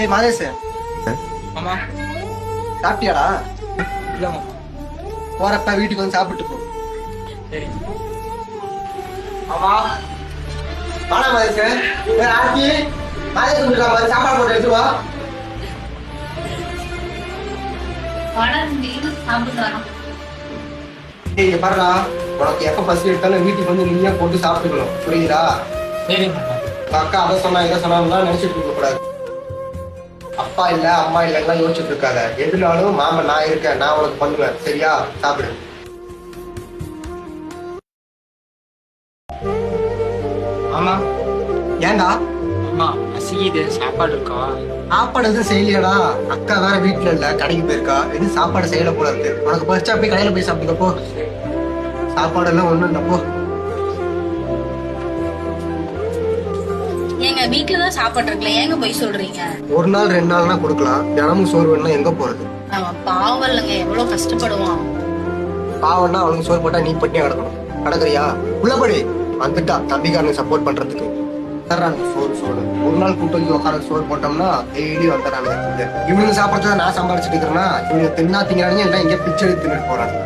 ஏய் மாதேஷ், ஆமா. சாப்பிட்டியாடா? இல்லம்மா. போறப்ப வீட்டுக்கு வந்து சாப்பிட்டு போ. சரி. ஆமா வாடா மாதேஷ். ஏய் ஆர்த்தி, மாதேஷ் வந்துருக்கா, மாதிரி சாப்பாடு போட்டு எடுத்து வா. ஏய் இங்க பாருடா, உனக்கு எப்ப பசி எடுத்தாலும் வீட்டுக்கு வந்து நீயே போட்டு சாப்பிட்டுக்கணும், புரியுதா? சரிங்க. அக்கா அதை சொன்னா இதை சொன்னா நினைச்சிட்டு இருக்க கூடாது. அப்பா இல்ல அம்மா இல்லைன்னா யோசிச்சுட்டு இருக்காத. எதுனாலும் மாமன் நான் இருக்கேன், நான் உனக்கு பண்ணுவேன், சரியா? சாப்பிடு. ஆமா. ஏண்டா அம்மா பசிக்குது, சாப்பாடு இருக்கா? சாப்பாடு எதுவும் செய்யலையாடா? அக்கா வேற வீட்டுல இல்ல, கடைக்கு போயிருக்கா. எதுவும் சாப்பாடு செய்யல போல இருக்கு. உனக்கு பறிச்சா போய் கடையில போய் சாப்பிட்டுக்க போ. சாப்பாடு எல்லாம் ஒண்ணும் இல்ல போ. எங்க வீட்டுலதான் சாப்பாடு இருக்குல்ல, ஏங்க போய் சொல்றீங்க? ஒரு நாள் 2 நாள்னா கொடுக்கலாம், தினமும் சோறு வேணும்னா எங்க போறது? அவன் பாவம் இல்லைங்க, எவ்வளவு கஷ்டப்படுவான். பாவம்னா அவனுக்கு சோறு போட்டா நீ பட்டினியா கிடக்கணும். கிடக்குறியா? உள்ளபடி வந்துட்டா தம்பிக்காரனுக்கு சப்போர்ட் பண்றதுக்கு. தர்றாங்க சோறு சோறு. ஒரு நாள் கூட்டு வந்து உட்கார சோறு போட்டோம்னா டெய்லி வந்துடுறாங்க. இவனுக்கு சாப்பிட்றத நான் சம்பாதிச்சுட்டு இருக்கிறேன்னா இவனுக்கு தின்னா திங்கிறானுங்க, இல்லை இங்கே பிச்சை எடுத்து தின்னுட்டு போறாங்க.